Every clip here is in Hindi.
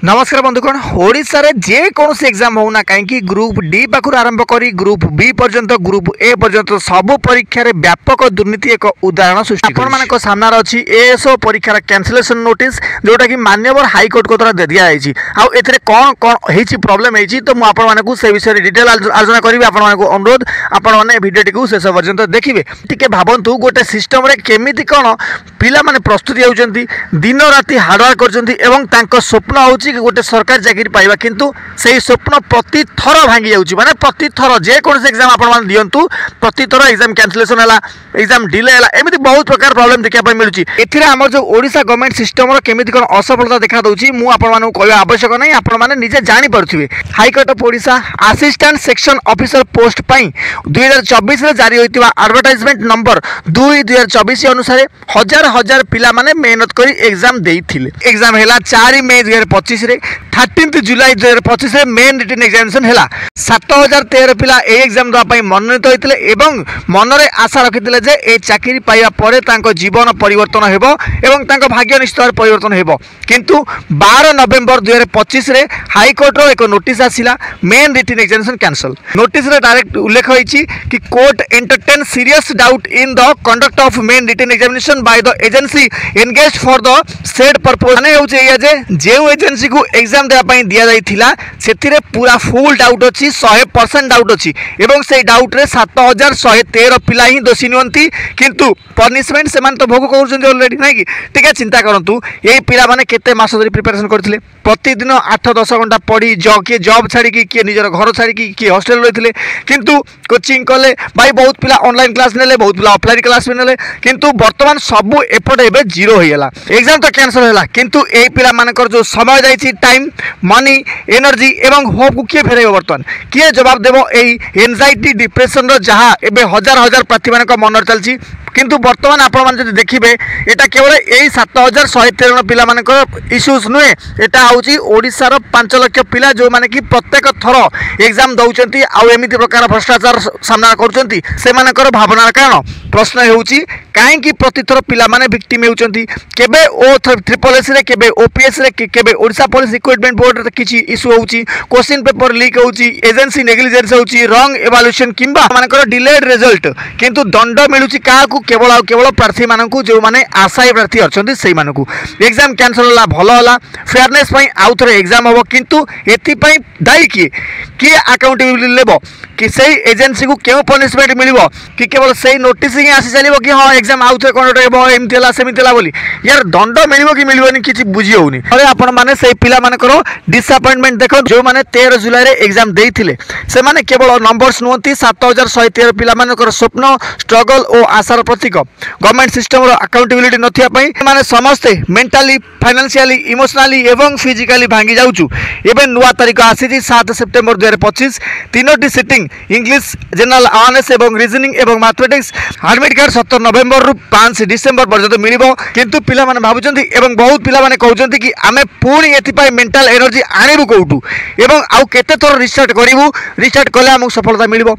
नमस्कार बंधुगण ओडिशा रे जे कौन एग्जाम होना कहीं ग्रुप डी पाखु आरंभ करी ग्रुप बी पर्यंत ग्रुप ए पर्यंत सबु परीक्षा रे व्यापक दुर्नीति एक उदाहरण सृष्टि आपण सामने अच्छी एएसओ परीक्षार कैंसलेशन नोटिस जोटा कि माननीय हाईकोर्ट को द्वारा दिया जाएगी आउ एथिरे कौन कौन होईची प्रॉब्लम होईची तो मु आपण मानकु से विषय डिटेल आलोचना करी आपण मानकु अनुरोध आपण माने वीडियोटी को शेष पर्यंत देखिए टिके भाबंतु गोटे सिस्टम रे केमिति कोन पिला माने प्रस्तुति होउचंती दिन राति हार्डवर्क करचंती एवं तांको स्वप्न होउची गोटे सरकारी चाकरी पाइबा किंतु से स्वप्न प्रति थर भांगी जाउची माने प्रति थर जे कोन एग्जाम आपण मान दियंतु प्रति थर एग्जाम कैंसलेशन हला एग्जाम डिले हला एमिति बहुत प्रकार प्रॉब्लम देखा पय मिलुची एथिरे हमर जो ओडिसा गवर्नमेंट सिस्टम रो केमिति कोन असफलता देखा दउची मु आपण मानू कहबा आवश्यक नै आपण माने निजे जानि परथिबे high court of Odisha assistant section officer post पई 2024 रे जारी होइतिबा एडवर्टाइजमेंट नंबर 2/2024 अनुसार हजार हजार पिला माने मेहनत करी एग्जाम देइथिले एग्जाम हला 4 मई 2025 रे 13 जुलाई 2025 रे मेन रिटन एग्जामिनेशन हला 7013 पिला ए एग्जाम दवा पई मनोनीत होइतिले एवं मनरे आशा रखितिले जे ए चाकरी पाइबा परे तांको जीवन परिवर्तन हेबो एवं तांको भाग्य निश्चित परिवर्तन हेबो किंतु 12 नवेम्बर 2025 रे हाई कोर्ट रो एक नोटिस आसिला main written examination cancel notice रे डायरेक्ट उल्लेख होईची कि court entertain serious doubt in the conduct of main written examination by the agency engaged for the said purpose माने होचे या जे एजेंसी को एग्जाम देवा पई दिया जाइथिला सेथिरे पूरा फुल डाउट अछि 100% डाउट अछि एवं से डाउट रे 7113 पिला ही दोषी नहंती किंतु पनिशमेंट सेमान तो भोग करूछन ऑलरेडी नै कि ठीक है चिंता करंतु एई पिला माने केते मास धरि प्रिपरेशन करथिले प्रतिदिन 8-10 घंटा पढ़ी के जॉब छाड़ी कि निजर घर छाड़ी कि हॉस्टल रही किंतु कोचिंग कले भाई बहुत पिला ऑनलाइन क्लास नेले बहुत पिला ऑफलाइन क्लास भी नेले किंतु वर्तमान सबू एपटे एबे जीरो होइला एग्जाम तो कैंसल होला किंतु एई पिला मानकर जो समय जाइछि टाइम मनी एनर्जी एवं होप को किए फेरेबो वर्तमान किए जवाब देबो एई एंजाइटी डिप्रेशन रो जहा एबे हजार हजार प्रार्थी मानक मनर चलछि किंतु वर्तमान आपण मान जदि देखिबे एटा केवल एई 7113 पिला मानकर इश्यूज नुए एटा होउची ओडिसा रो 5 लाख पिला जो माने कि प्रत्येक थर एग्जाम दउचंती आ एमिति प्रकार भ्रष्टाचार सामना करचंती से मानकर भावना कारण प्रश्न होउची काहे कि प्रतिथर पिला माने विक्टिम होउचंती केबे ओ ट्रिपल एस रे केबे ओपीएस रे केबे ओडिसा पुलिस रिक्रूटमेंट बोर्ड रे किछि इश्यू होउची क्वेश्चन पेपर लीक होउची एजेंसी नेग्लिजेंस होउची रॉन्ग इवैल्यूएशन किंबा मानकर डिलेड रिजल्ट किंतु दंड मिलुची काकू केवल प्रार्थी मानकू जो माने आशायी प्रार्थी अछंती सेही मानकू एग्जाम कैंसल होला भलो होला फेयरनेस पई आउ थरे एग्जाम होबो किंतु एथि पई दायी किए अकाउंटेबिलिटी लेबो कि सही एजेंसी को केउ पनिशमेंट मिलिबो कि केवल सही नोटिस ही आसी चलिबो कि हां एग्जाम आउ थरे कोन हेबो एमति हला सेमिति हला बोली यार दंड मिलिबो कि मिलिबोनी किछि बुझी होउनी अरे आपण माने सही पिला मानकर डिसअपॉइंटमेंट देखो जो माने 13 जुलाई रे एग्जाम देइथिले से माने केवल नंबर्स नुंती 7113 पिला मानकर स्वप्न स्ट्रगल और आशार प्रतीक गवर्नमेंट सिस्टम रो अकाउंटेबिलिटी नथिया पई माने समस्ते मेंटली फाइनेंशियली इमोशनली एवं फिजिकली भांगी जाउछु एबे नुवा तारीख आसी 7 सितंबर 2025 तीनोटी सिटिंग इंग्लिश जनरल अवेयरनेस एवं रीजनिंग एवं मैथमेटिक्स एडमिट कार्ड 17 नवेम्बर रु 5 डिसेंबर पर्यंत मिलिबो किंतु पिला माने भाबुचंती एवं बहुत पिला माने कहउचंती कि आमे पूरी एथि पई मेंटल एनर्जी आनिबु कोउटु एवं आउ केते थोर रिस्टार्ट करिवु रिस्टार्ट कले हमक सफलता मिलिबो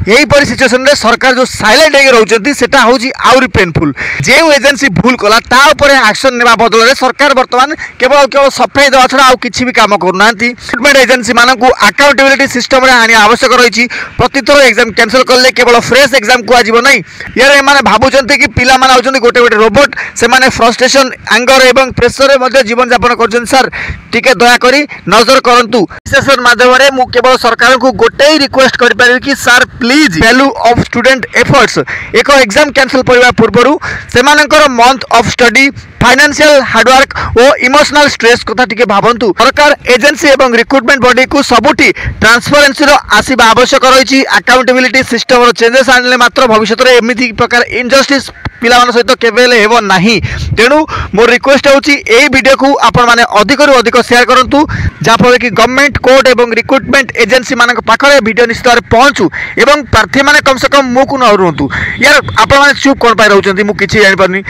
एही परि सिचुएशन रे सरकार जो साइलेंट हे रहउचंती सेटा होउची आउरी पेनफुल जे एजेंसी भूल कला ता ऊपर एक्शन नेबा बदल रे सरकार वर्तमान केवल सफाई देवा छड़ा आउ किछि भी काम करूनांती रिक्रूटमेंट एजेंसी मानकू अकाउंटेबिलिटी सिस्टम रे आनी आवश्यक रहिछि प्रतिथर एग्जाम कैंसिल करले केवल फ्रेश एग्जाम को आजिबो नै यार माने भाबुचंती कि पिला माने आउचंती गोटे गोटे रोबोट से माने फ्रस्ट्रेशन एंगर एवं प्रेशर रे मध्ये जीवन यापन करछन सर टिके दया करी नजर करंतु सेशन माध्यम रे मु केवल सरकार को गोटे ही रिक्वेस्ट करि पारि कि sir please value of student efforts एको एग्जाम कैंसिल परिबा पूर्वरु सेमानकर month of study financial hard work और इमोशनल स्ट्रेस कथा टिके भाबंतु सरकार एजेंसी एवं रिक्रूटमेंट बॉडी को सबुठी ट्रांसपेरेंसी रो आसीबा आवश्यक रहिछि अकाउंटेबिलिटी सिस्टम रो चेंजेस आनले मात्र भविष्य रे एमिति प्रकार इनजस्टिस पिला मान सहित केबेले हेबो नाही तेणु मोर रिक्वेस्ट होउछि एई वीडियो को आपण माने अधिक रु अधिक शेयर करंतु जा फले कि गवर्नमेंट कोर्ट एवं रिक्रूटमेंट एजेंसी मानक पाखरे वीडियो निश्चित रे पहुंचू एवं प्रार्थी माने कम से कम मुकु न रहंतु यार आपण माने चुप कोन पाइ रहउचंती मु किछि जानि परनी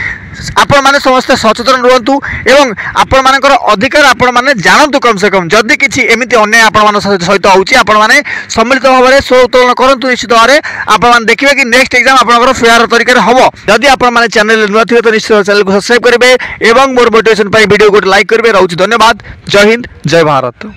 आपण माने समस्त सचेतन रुहतु एवं आपण मानकर अधिकार आपण माने जानतु कम से कम जदि किछि एमिति अन्याय आपण मान सहित होउछि आपण माने सम्मिलित भाव स्व उत्तोलन करंतु निश्चित भाव आपण माने देखिबे कि नेक्स्ट एग्जाम आपनकर फेयर तरीका रे हबो जदि आपण माने चैनल नुआ थिबे तो निश्चित चैनल को सब्सक्राइब करिवे एवं मोर मोटिवेशन पई वीडियो को लाइक करिवे रहउछि धन्यवाद जय हिंद जय भारत।